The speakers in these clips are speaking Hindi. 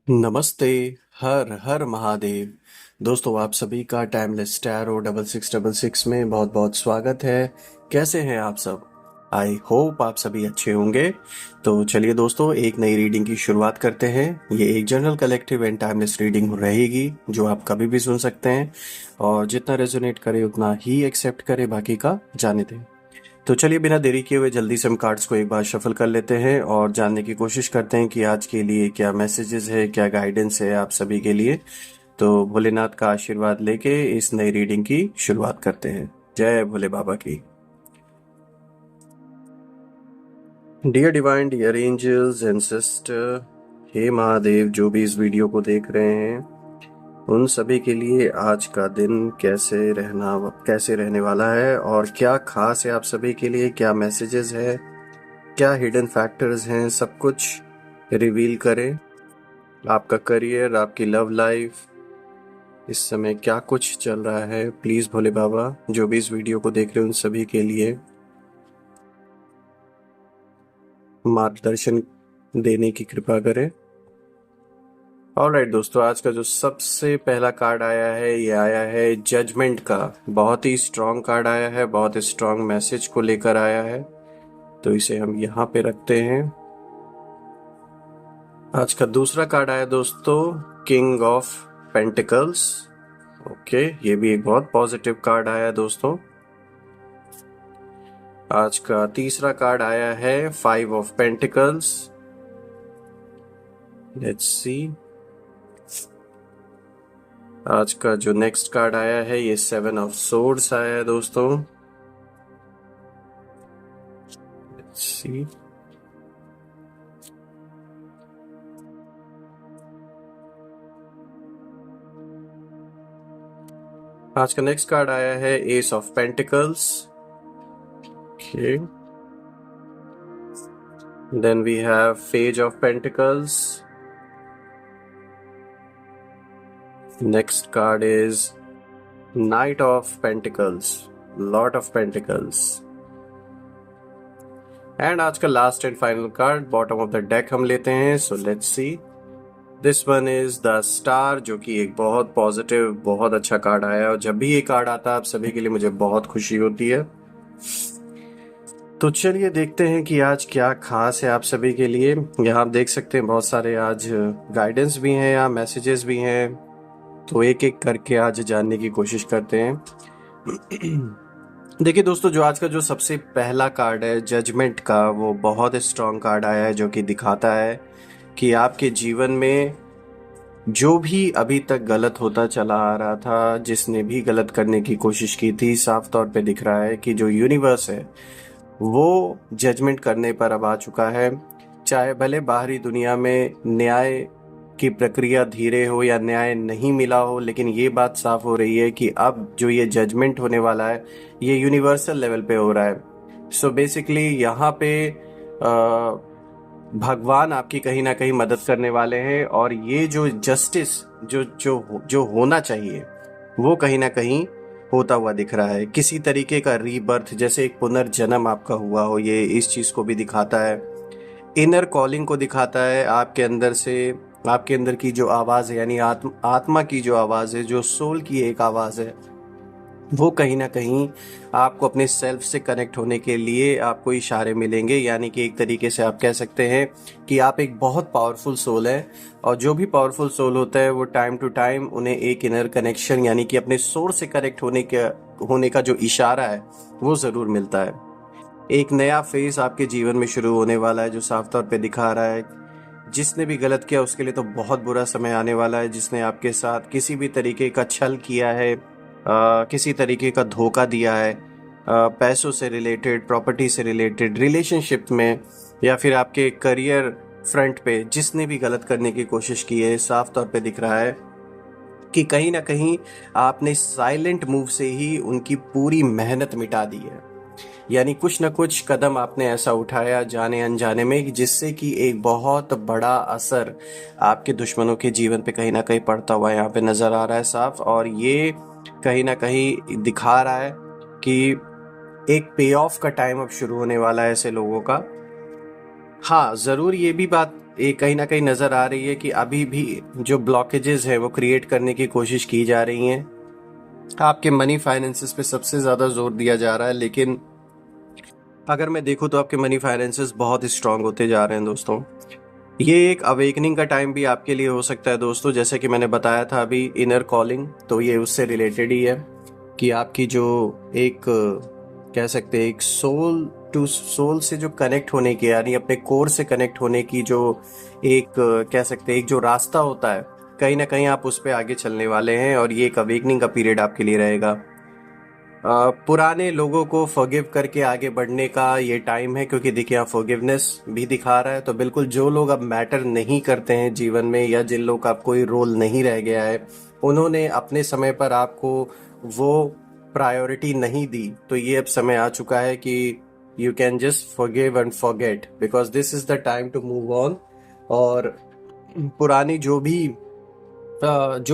नमस्ते। हर हर महादेव। दोस्तों, आप सभी का टाइमलेस टैरो 6666 में बहुत बहुत स्वागत है। कैसे हैं आप सब? आई होप आप सभी अच्छे होंगे। तो चलिए दोस्तों, एक नई रीडिंग की शुरुआत करते हैं। ये एक general collective and timeless reading रहेगी जो आप कभी भी सुन सकते हैं, और जितना रेजोनेट करे उतना ही एक्सेप्ट करे, बाकी का जाने दें। तो चलिए बिना देरी किए हुए जल्दी से हम कार्ड्स को एक बार शफल कर लेते हैं और जानने की कोशिश करते हैं कि आज के लिए क्या मैसेजेस है, क्या गाइडेंस है आप सभी के लिए। तो भोलेनाथ का आशीर्वाद लेके इस नई रीडिंग की शुरुआत करते हैं। जय भोले बाबा की। Dear divine, dear angels and sister, हे महादेव, जो भी इस वीडियो को देख रहे हैं उन सभी के लिए आज का दिन कैसे रहने वाला है, और क्या खास है आप सभी के लिए, क्या मैसेजेस है, क्या हिडन फैक्टर्स हैं, सब कुछ रिवील करें। आपका करियर, आपकी लव लाइफ, इस समय क्या कुछ चल रहा है, प्लीज भोले बाबा जो भी इस वीडियो को देख रहे हैं उन सभी के लिए मार्गदर्शन देने की कृपा करें। ऑलराइट दोस्तों, आज का जो सबसे पहला कार्ड आया है ये आया है जजमेंट का। बहुत ही स्ट्रांग कार्ड आया है, बहुत स्ट्रांग मैसेज को लेकर आया है, तो इसे हम यहाँ पे रखते हैं। आज का दूसरा कार्ड आया दोस्तों, किंग ऑफ पेंटिकल्स। ओके, ये भी एक बहुत पॉजिटिव कार्ड आया दोस्तों। आज का तीसरा कार्ड आया है 5 ऑफ पेंटिकल्स। Let's see. आज का जो नेक्स्ट कार्ड आया है ये 7 ऑफ सोर्ड्स आया है दोस्तों। Let's see. आज का नेक्स्ट कार्ड आया है ace of pentacles. Okay, then we have page of pentacles. Next card is knight of pentacles, lot of pentacles. And आज का last and final card bottom of the deck हम लेते हैं। So let's see, this one is the star, जो कि एक बहुत पॉजिटिव, बहुत अच्छा कार्ड आया है, और जब भी ये कार्ड आता है आप सभी के लिए मुझे बहुत खुशी होती है। तो चलिए देखते हैं कि आज क्या खास है आप सभी के लिए। यहाँ आप देख सकते हैं बहुत सारे आज गाइडेंस भी हैं, यहाँ मैसेजेस भी हैं, तो एक एक करके आज जानने की कोशिश करते हैं। देखिए दोस्तों, जो आज का जो सबसे पहला कार्ड है जजमेंट का, वो बहुत स्ट्रांग कार्ड आया है, जो कि दिखाता है कि आपके जीवन में जो भी अभी तक गलत होता चला आ रहा था, जिसने भी गलत करने की कोशिश की थी, साफ तौर पे दिख रहा है कि जो यूनिवर्स है वो जजमेंट करने पर अब आ चुका है। चाहे भले बाहरी दुनिया में न्याय की प्रक्रिया धीरे हो या न्याय नहीं मिला हो, लेकिन ये बात साफ हो रही है कि अब जो ये जजमेंट होने वाला है ये यूनिवर्सल लेवल पे हो रहा है। सो बेसिकली यहाँ पे भगवान आपकी कहीं ना कहीं मदद करने वाले हैं, और ये जो जस्टिस जो जो जो होना चाहिए वो कहीं ना कहीं होता हुआ दिख रहा है। किसी तरीके का रीबर्थ, जैसे एक पुनर्जन्म आपका हुआ हो, ये इस चीज को भी दिखाता है। इनर कॉलिंग को दिखाता है, आपके अंदर से, आपके अंदर की जो आवाज है, यानी आत्मा की जो आवाज है, जो सोल की एक आवाज है, वो कहीं ना कहीं आपको अपने सेल्फ से कनेक्ट होने के लिए आपको इशारे मिलेंगे। यानी कि एक तरीके से आप कह सकते हैं कि आप एक बहुत पावरफुल सोल है, और जो भी पावरफुल सोल होता है वो टाइम टू टाइम उन्हें एक इनर कनेक्शन, यानी कि अपने सोर्स से कनेक्ट होने का जो इशारा है वो ज़रूर मिलता है। एक नया फेज आपके जीवन में शुरू होने वाला है, जो साफ तौर पे दिखा रहा है जिसने भी गलत किया उसके लिए तो बहुत बुरा समय आने वाला है। जिसने आपके साथ किसी भी तरीके का छल किया है, किसी तरीके का धोखा दिया है, पैसों से रिलेटेड, प्रॉपर्टी से रिलेटेड, रिलेशनशिप में, या फिर आपके करियर फ्रंट पे जिसने भी गलत करने की कोशिश की है, साफ तौर पे दिख रहा है कि कहीं ना कहीं आपने साइलेंट मूव से ही उनकी पूरी मेहनत मिटा दी है। यानी कुछ न कुछ कदम आपने ऐसा उठाया जाने अनजाने में, जिससे कि एक बहुत बड़ा असर आपके दुश्मनों के जीवन पे कहीं ना कहीं पड़ता हुआ यहाँ पे नजर आ रहा है साफ। और ये कहीं ना कहीं दिखा रहा है कि एक पे ऑफ का टाइम अब शुरू होने वाला है ऐसे लोगों का। हाँ, जरूर ये भी बात ये कहीं ना कहीं नज़र आ रही है कि अभी भी जो ब्लॉकेजेस है वो क्रिएट करने की कोशिश की जा रही हैं। आपके मनी फाइनेंसेस पे सबसे ज़्यादा जोर दिया जा रहा है, लेकिन अगर मैं देखूँ तो आपके मनी फाइनेंसेस बहुत स्ट्रांग होते जा रहे हैं दोस्तों। ये एक अवेकनिंग का टाइम भी आपके लिए हो सकता है दोस्तों, जैसे कि मैंने बताया था अभी इनर कॉलिंग, तो ये उससे रिलेटेड ही है कि आपकी जो एक कह सकते हैं एक सोल टू सोल से जो कनेक्ट होने की, यानी अपने कोर से कनेक्ट होने की जो एक कह सकते हैं एक जो रास्ता होता है, कहीं ना कहीं आप उस पर आगे चलने वाले हैं और ये एक अवेकनिंग का पीरियड आपके लिए रहेगा। पुराने लोगों को फॉरगिव करके आगे बढ़ने का ये टाइम है, क्योंकि देखिए आप फॉरगिवनेस भी दिखा रहा है। तो बिल्कुल जो लोग अब मैटर नहीं करते हैं जीवन में, या जिन लोग का अब कोई रोल नहीं रह गया है, उन्होंने अपने समय पर आपको वो प्रायोरिटी नहीं दी, तो ये अब समय आ चुका है कि you can just forgive and forget, because this is the time to move on. और पुरानी जो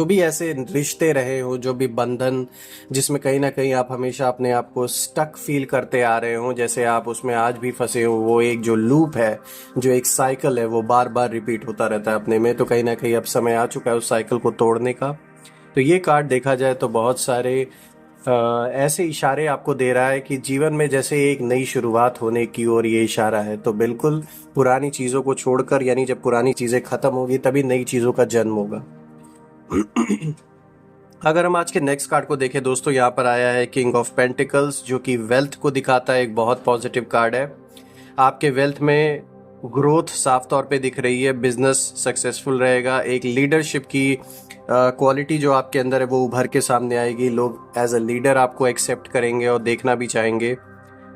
भी ऐसे रिश्ते रहे हो, जो भी बंधन जिसमें कहीं ना कहीं आप हमेशा अपने आप को स्टक फील करते आ रहे हो, जैसे आप उसमें आज भी फंसे हो, वो एक जो लूप है, जो एक साइकिल है, वो बार बार रिपीट होता रहता है अपने में, तो कहीं ना कहीं अब समय आ चुका है उस साइकिल को तोड़ने का। तो ये कार्ड देखा जाए तो बहुत सारे ऐसे इशारे आपको दे रहा है कि जीवन में जैसे एक नई शुरुआत होने की ओर ये इशारा है। तो बिल्कुल पुरानी चीज़ों को छोड़कर, यानी जब पुरानी चीज़ें खत्म होगी तभी नई चीज़ों का जन्म होगा। अगर हम आज के नेक्स्ट कार्ड को देखें दोस्तों, यहाँ पर आया है किंग ऑफ पेंटिकल्स, जो कि वेल्थ को दिखाता है। एक बहुत पॉजिटिव कार्ड है। आपके वेल्थ में ग्रोथ साफ तौर पे दिख रही है, बिजनेस सक्सेसफुल रहेगा, एक लीडरशिप की क्वालिटी जो आपके अंदर है वो उभर के सामने आएगी। लोग एज अ लीडर आपको एक्सेप्ट करेंगे और देखना भी चाहेंगे।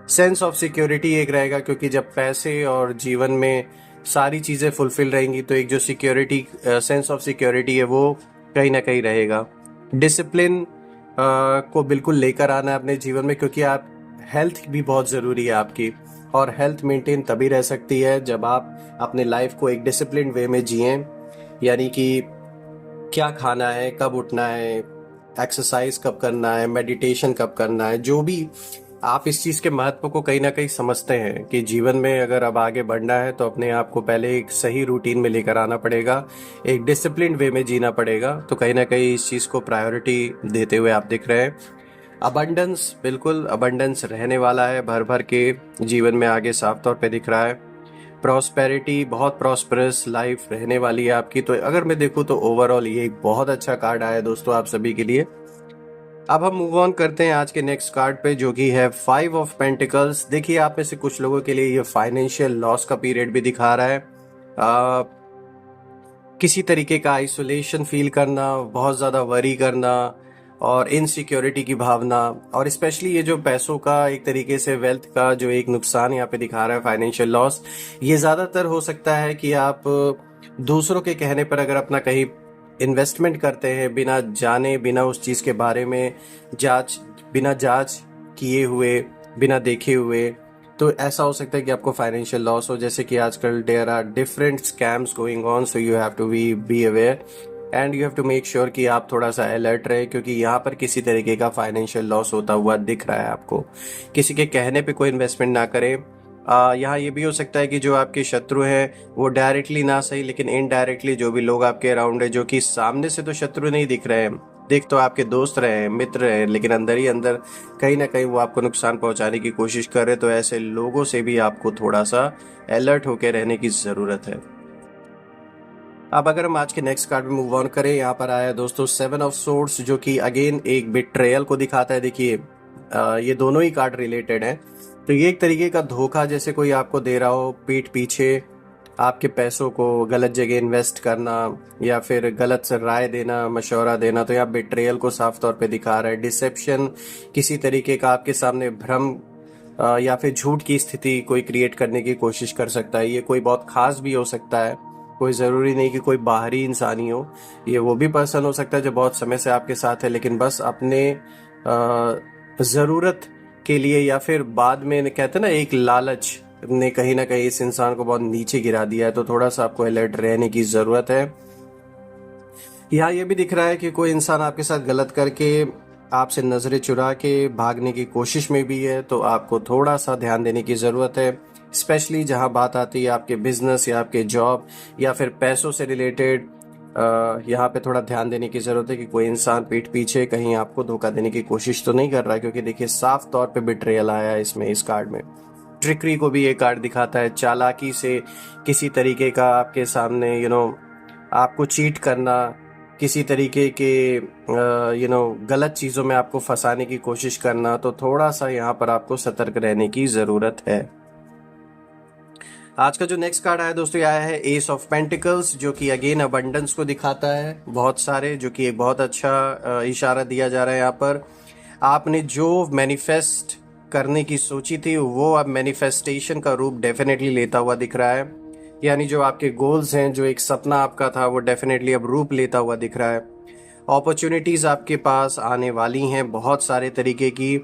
सेंस ऑफ सिक्योरिटी एक रहेगा, क्योंकि जब पैसे और जीवन में सारी चीज़ें फुलफिल रहेंगी तो एक जो सिक्योरिटी सेंस ऑफ सिक्योरिटी है वो कहीं ना कहीं रहेगा। डिसिप्लिन को बिल्कुल लेकर आना है अपने जीवन में, क्योंकि आप हेल्थ भी बहुत ज़रूरी है आपकी, और हेल्थ मेंटेन तभी रह सकती है जब आप अपने लाइफ को एक डिसिप्लिन वे में जिएं, यानी कि क्या खाना है, कब उठना है, एक्सरसाइज कब करना है, मेडिटेशन कब करना है, जो भी आप इस चीज़ के महत्व को कहीं ना कहीं समझते हैं कि जीवन में अगर अब आगे बढ़ना है तो अपने आप को पहले एक सही रूटीन में लेकर आना पड़ेगा, एक डिसिप्लिन वे में जीना पड़ेगा। तो कहीं ना कहीं इस चीज़ को प्रायोरिटी देते हुए आप दिख रहे हैं। अबंडेंस, बिल्कुल अबंडेंस रहने वाला है, भर भर के जीवन में आगे साफ तौर पे दिख रहा है। प्रॉस्पेरिटी, बहुत प्रॉस्परस लाइफ रहने वाली है आपकी। तो अगर मैं देखूँ तो ओवरऑल ये एक बहुत अच्छा कार्ड आया है दोस्तों आप सभी के लिए। अब हम मूव ऑन करते हैं आज के नेक्स्ट कार्ड पे, जो कि है 5 ऑफ पेंटिकल्स। देखिए आप में से कुछ लोगों के लिए ये फाइनेंशियल लॉस का पीरियड भी दिखा रहा है। किसी तरीके का आइसोलेशन फील करना, बहुत ज़्यादा वरी करना और इनसिक्योरिटी की भावना, और स्पेशली ये जो पैसों का एक तरीके से वेल्थ का जो एक नुकसान यहाँ पे दिखा रहा है, फाइनेंशियल लॉस, ये ज़्यादातर हो सकता है कि आप दूसरों के कहने पर अगर अपना कहीं इन्वेस्टमेंट करते हैं बिना जाने, बिना उस चीज़ के बारे में बिना जांच किए हुए, बिना देखे हुए, तो ऐसा हो सकता है कि आपको फाइनेंशियल लॉस हो। जैसे कि आजकल there are different scams going on, so you have to be aware and you have to make sure कि आप थोड़ा सा अलर्ट रहे, क्योंकि यहाँ पर किसी तरीके का फाइनेंशियल लॉस होता हुआ दिख रहा है आपको। किसी के कहने पे कोई इन्वेस्टमेंट ना करें। यहाँ ये भी हो सकता है कि जो आपके शत्रु हैं वो डायरेक्टली ना सही, लेकिन इनडायरेक्टली जो भी लोग आपके अराउंड है, जो कि सामने से तो शत्रु नहीं दिख रहे हैं, देख तो आपके दोस्त रहे हैं, मित्र रहे, लेकिन अंदर ही अंदर कहीं ना कहीं वो आपको नुकसान पहुंचाने की कोशिश कर रहे, तो ऐसे लोगों से भी आपको थोड़ा सा अलर्ट होकर रहने की ज़रूरत है। अब अगर हम आज के नेक्स्ट कार्ड में मूव ऑन करें, यहाँ पर आया दोस्तों 7 ऑफ सोर्ड्स, जो कि अगेन एक बिट्रेयल को दिखाता है। देखिए ये दोनों ही कार्ड रिलेटेड हैं। तो ये एक तरीके का धोखा जैसे कोई आपको दे रहा हो, पीठ पीछे आपके पैसों को गलत जगह इन्वेस्ट करना, या फिर गलत से राय देना, मशवरा देना, तो यहाँ बिट्रेयल को साफ तौर पे दिखा रहा है। डिसेप्शन, किसी तरीके का आपके सामने भ्रम या फिर झूठ की स्थिति कोई क्रिएट करने की कोशिश कर सकता है। ये कोई बहुत खास भी हो सकता है, कोई ज़रूरी नहीं कि कोई बाहरी इंसान ही हो, ये वो भी पर्सन हो सकता है जो बहुत समय से आपके साथ है, लेकिन बस अपने ज़रूरत के लिए या फिर बाद में कहते हैं ना एक लालच ने कहीं ना कहीं इस इंसान को बहुत नीचे गिरा दिया है। तो थोड़ा सा आपको अलर्ट रहने की ज़रूरत है। यहाँ ये भी दिख रहा है कि कोई इंसान आपके साथ गलत करके आपसे नज़रें चुरा के भागने की कोशिश में भी है, तो आपको थोड़ा सा ध्यान देने की ज़रूरत है। स्पेशली जहां बात आती है आपके बिजनेस या आपके जॉब या फिर पैसों से रिलेटेड। यहाँ पे थोड़ा ध्यान देने की जरूरत है कि कोई इंसान पीठ पीछे कहीं आपको धोखा देने की कोशिश तो नहीं कर रहा है, क्योंकि देखिए साफ तौर पे बिट्रेयल आया है इसमें, इस कार्ड में। ट्रिकरी को भी ये कार्ड दिखाता है, चालाकी से किसी तरीके का आपके सामने आपको चीट करना, किसी तरीके के गलत चीज़ों में आपको फंसाने की कोशिश करना। तो थोड़ा सा यहाँ पर आपको सतर्क रहने की ज़रूरत है। आज का जो नेक्स्ट कार्ड आया दोस्तों, ये आया है एस ऑफ पेंटिकल्स, जो कि अगेन अबंडेंस को दिखाता है बहुत सारे, जो कि एक बहुत अच्छा इशारा दिया जा रहा है यहाँ पर। आपने जो मैनिफेस्ट करने की सोची थी वो अब मैनिफेस्टेशन का रूप डेफिनेटली लेता हुआ दिख रहा है। यानी जो आपके गोल्स हैं, जो एक सपना आपका था, वो डेफिनेटली अब रूप लेता हुआ दिख रहा है। अपॉर्चुनिटीज़ आपके पास आने वाली हैं बहुत सारे तरीके की,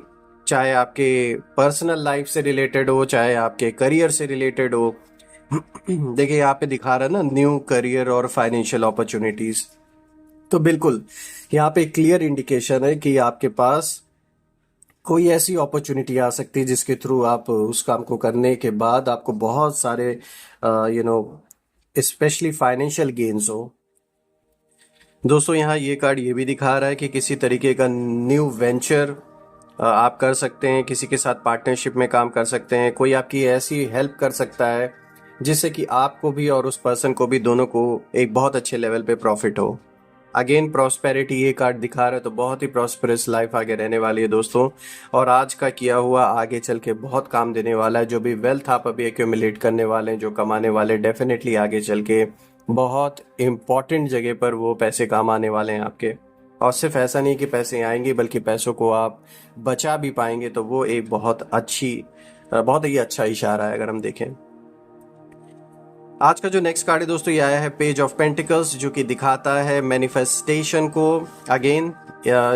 चाहे आपके पर्सनल लाइफ से रिलेटेड हो, चाहे आपके करियर से रिलेटेड हो। देखिए यहाँ पे दिखा रहा है ना, न्यू करियर और फाइनेंशियल अपॉर्चुनिटीज़। तो बिल्कुल यहाँ पे क्लियर इंडिकेशन है कि आपके पास कोई ऐसी अपॉर्चुनिटी आ सकती है जिसके थ्रू आप उस काम को करने के बाद आपको बहुत सारे स्पेशली फाइनेंशियल गेन्स हो। दोस्तों यहाँ ये कार्ड ये भी दिखा रहा है कि किसी तरीके का न्यू वेंचर आप कर सकते हैं, किसी के साथ पार्टनरशिप में काम कर सकते हैं, कोई आपकी ऐसी हेल्प कर सकता है जिससे कि आपको भी और उस पर्सन को भी, दोनों को एक बहुत अच्छे लेवल पे प्रॉफिट हो। अगेन प्रॉस्पेरिटी ये कार्ड दिखा रहा है, तो बहुत ही प्रॉस्पेरस लाइफ आगे रहने वाली है दोस्तों। और आज का किया हुआ आगे चल के बहुत काम देने वाला है। जो भी वेल्थ आप अभी एक्यूमुलेट करने वाले हैं, जो कमाने वाले, डेफिनेटली आगे चल के बहुत इम्पॉर्टेंट जगह पर वो पैसे काम आने वाले हैं आपके। और सिर्फ ऐसा नहीं कि पैसे आएंगे, बल्कि पैसों को आप बचा भी पाएंगे। तो वो एक बहुत ही अच्छा इशारा है अगर हम देखें। आज का जो नेक्स्ट कार्ड है दोस्तों, ये आया है पेज ऑफ पेंटिकल्स, जो कि दिखाता है मैनिफेस्टेशन को। अगेन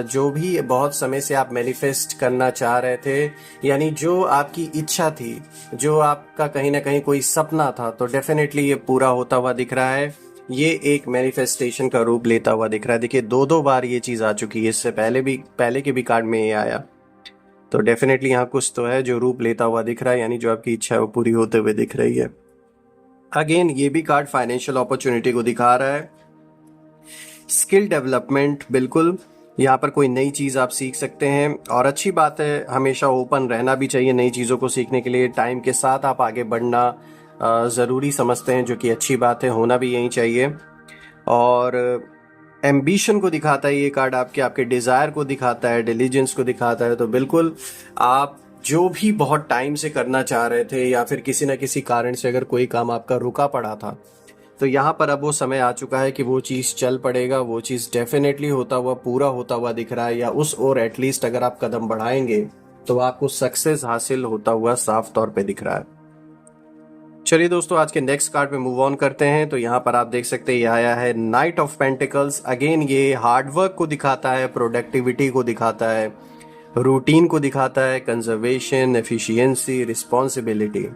जो भी बहुत समय से आप मैनिफेस्ट करना चाह रहे थे, यानी जो आपकी इच्छा थी, जो आपका कहीं ना कहीं कोई सपना था, तो डेफिनेटली ये पूरा होता हुआ दिख रहा है। ये एक मैनिफेस्टेशन का रूप लेता हुआ दिख रहा है। देखिए दो बार ये चीज़ आ चुकी है, इससे पहले के भी कार्ड में ये आया। तो डेफिनेटली यहाँ कुछ तो है जो रूप लेता हुआ दिख रहा है, यानी जो आपकी इच्छा है वो पूरी होते हुए दिख रही है। अगेन ये भी कार्ड फाइनेंशियल अपॉर्चुनिटी को दिखा रहा है। स्किल डेवलपमेंट, बिल्कुल यहाँ पर कोई नई चीज़ आप सीख सकते हैं। और अच्छी बात है, हमेशा ओपन रहना भी चाहिए नई चीज़ों को सीखने के लिए। टाइम के साथ आप आगे बढ़ना ज़रूरी समझते हैं, जो कि अच्छी बात है, होना भी यही चाहिए। और एम्बिशन को दिखाता है ये कार्ड, आपके डिज़ायर को दिखाता है, डिलीजेंस को दिखाता है। तो बिल्कुल आप जो भी बहुत टाइम से करना चाह रहे थे, या फिर किसी न किसी कारण से अगर कोई काम आपका रुका पड़ा था, तो यहाँ पर अब वो समय आ चुका है कि वो चीज़ चल पड़ेगा। वो चीज़ डेफिनेटली पूरा होता हुआ दिख रहा है, या उस और एटलीस्ट अगर आप कदम बढ़ाएंगे तो आपको सक्सेस हासिल होता हुआ साफ तौर पे दिख रहा है। चलिए दोस्तों, आज के नेक्स्ट कार्ड पे मूव ऑन करते हैं। तो यहाँ पर आप देख सकते हैं ये आया है नाइट ऑफ पेंटिकल्स। अगेन ये हार्डवर्क को दिखाता है, प्रोडक्टिविटी को दिखाता है, रूटीन को दिखाता है, कंजर्वेशन, एफिशिएंसी, रिस्पॉन्सिबिलिटी।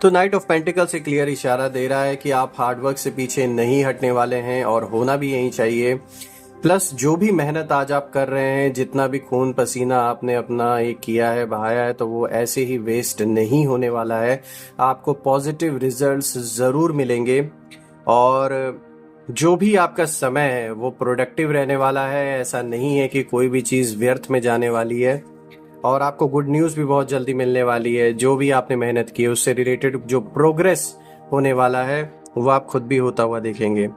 तो नाइट ऑफ पेंटिकल्स एक क्लियर इशारा दे रहा है कि आप हार्डवर्क से पीछे नहीं हटने वाले हैं, और होना भी यही चाहिए। प्लस जो भी मेहनत आज आप कर रहे हैं, जितना भी खून पसीना आपने अपना एक किया है, बहाया है, तो वो ऐसे ही वेस्ट नहीं होने वाला है। आपको पॉजिटिव रिजल्ट्स ज़रूर मिलेंगे, और जो भी आपका समय है वो प्रोडक्टिव रहने वाला है। ऐसा नहीं है कि कोई भी चीज़ व्यर्थ में जाने वाली है। और आपको गुड न्यूज़ भी बहुत जल्दी मिलने वाली है। जो भी आपने मेहनत की है उससे रिलेटेड जो प्रोग्रेस होने वाला है वो आप खुद भी होता हुआ देखेंगे।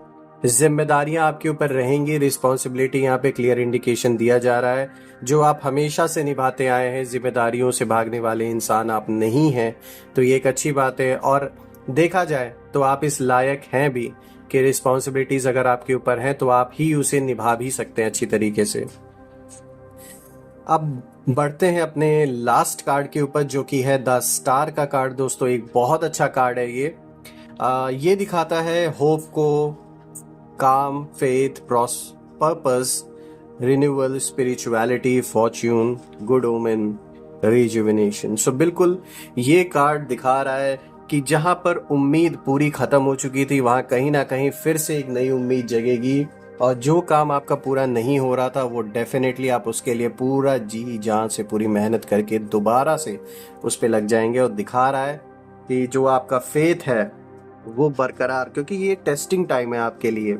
जिम्मेदारियां आपके ऊपर रहेंगी, रिस्पॉन्सिबिलिटी यहाँ पे क्लियर इंडिकेशन दिया जा रहा है। जो आप हमेशा से निभाते आए हैं, जिम्मेदारियों से भागने वाले इंसान आप नहीं हैं, तो ये एक अच्छी बात है। और देखा जाए तो आप इस लायक हैं भी कि रिस्पॉन्सिबिलिटीज अगर आपके ऊपर हैं तो आप ही उसे निभा भी सकते हैं अच्छी तरीके से। अब बढ़ते हैं अपने लास्ट कार्ड के ऊपर, जो कि है द स्टार का कार्ड। दोस्तों एक बहुत अच्छा कार्ड है ये दिखाता है होप को, calm, faith, purpose, renewal, spirituality, fortune, good omen, rejuvenation. So बिल्कुल ये कार्ड दिखा रहा है कि जहां पर उम्मीद पूरी खत्म हो चुकी थी, वहां कहीं ना कहीं फिर से एक नई उम्मीद जगेगी। और जो काम आपका पूरा नहीं हो रहा था वो डेफिनेटली आप उसके लिए पूरा जी जान से पूरी मेहनत करके दोबारा से उस पे लग जाएंगे। और दिखा रहा है कि जो आपका फेथ है वो बरकरार, क्योंकि ये टेस्टिंग टाइम है आपके लिए।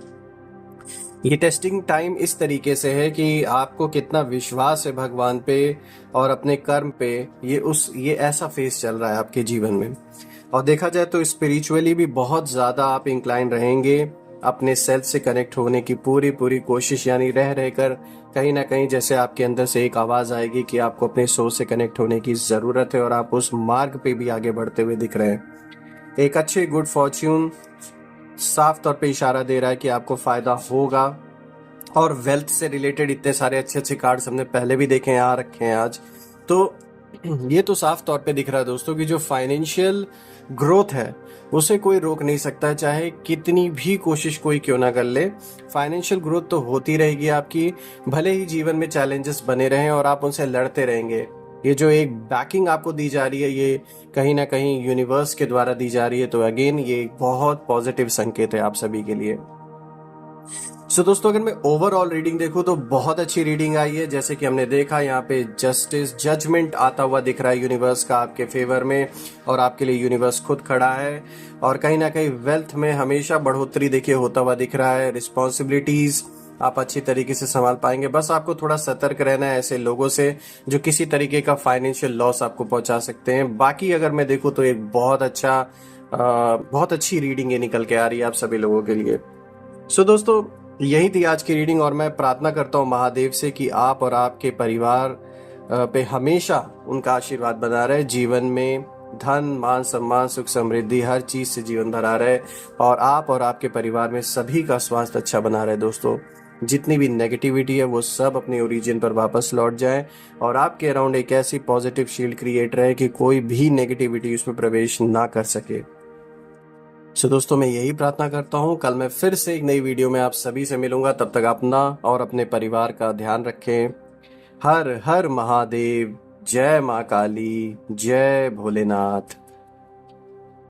ये टेस्टिंग टाइम इस तरीके से है कि आपको कितना विश्वास है भगवान पे और अपने कर्म पे। ये ऐसा फेस चल रहा है आपके जीवन में। और देखा जाए तो स्पिरिचुअली भी बहुत ज़्यादा आप इंक्लाइन रहेंगे। अपने सेल्फ से कनेक्ट होने की पूरी पूरी कोशिश, यानी रह रहकर कहीं ना कहीं जैसे आपके अंदर से एक आवाज़ आएगी कि आपको अपने सोच से कनेक्ट होने की ज़रूरत है, और आप उस मार्ग पे भी आगे बढ़ते हुए दिख रहे हैं। एक अच्छे गुड फॉर्च्यून साफ तौर पे इशारा दे रहा है कि आपको फ़ायदा होगा। और वेल्थ से रिलेटेड इतने सारे अच्छे अच्छे कार्ड्स हमने पहले भी देखे हैं, आ रखे हैं आज। तो ये तो साफ तौर पे दिख रहा है दोस्तों कि जो फाइनेंशियल ग्रोथ है उसे कोई रोक नहीं सकता, चाहे कितनी भी कोशिश कोई क्यों ना कर ले। फाइनेंशियल ग्रोथ तो होती रहेगी आपकी, भले ही जीवन में चैलेंजेस बने रहें और आप उनसे लड़ते रहेंगे। ये जो एक बैकिंग आपको दी जा रही है, ये कहीं ना कहीं यूनिवर्स के द्वारा दी जा रही है। तो अगेन ये एक बहुत पॉजिटिव संकेत है आप सभी के लिए। सो दोस्तों, अगर मैं ओवरऑल रीडिंग देखूं तो बहुत अच्छी रीडिंग आई है। जैसे कि हमने देखा यहाँ पे जस्टिस, जजमेंट आता हुआ दिख रहा है यूनिवर्स का आपके फेवर में, और आपके लिए यूनिवर्स खुद खड़ा है। और कहीं ना कहीं वेल्थ में हमेशा बढ़ोतरी देखिए होता हुआ दिख रहा है। रिस्पॉन्सिबिलिटीज आप अच्छी तरीके से संभाल पाएंगे। बस आपको थोड़ा सतर्क रहना है ऐसे लोगों से जो किसी तरीके का फाइनेंशियल लॉस आपको पहुंचा सकते हैं। बाकी अगर मैं देखूं तो एक बहुत अच्छी रीडिंग ये निकल के आ रही है आप सभी लोगों के लिए। सो दोस्तों, यही थी आज की रीडिंग, और मैं प्रार्थना करता हूँ महादेव से कि आप और आपके परिवार पे हमेशा उनका आशीर्वाद बना रहे। जीवन में धन, मान, सम्मान, सुख, समृद्धि हर चीज से जीवन भरा रहे, और आप और आपके परिवार में सभी का स्वास्थ्य अच्छा बना रहे। दोस्तों, जितनी भी नेगेटिविटी है वो सब अपने ओरिजिन पर वापस लौट जाए, और आपके अराउंड एक ऐसी पॉजिटिव शील्ड क्रिएट रहे कि कोई भी नेगेटिविटी उसमें प्रवेश ना कर सके। सो दोस्तों, मैं यही प्रार्थना करता हूँ। कल मैं फिर से एक नई वीडियो में आप सभी से मिलूंगा। तब तक अपना और अपने परिवार का ध्यान रखें। हर हर महादेव। जय माँ काली, जय भोलेनाथ।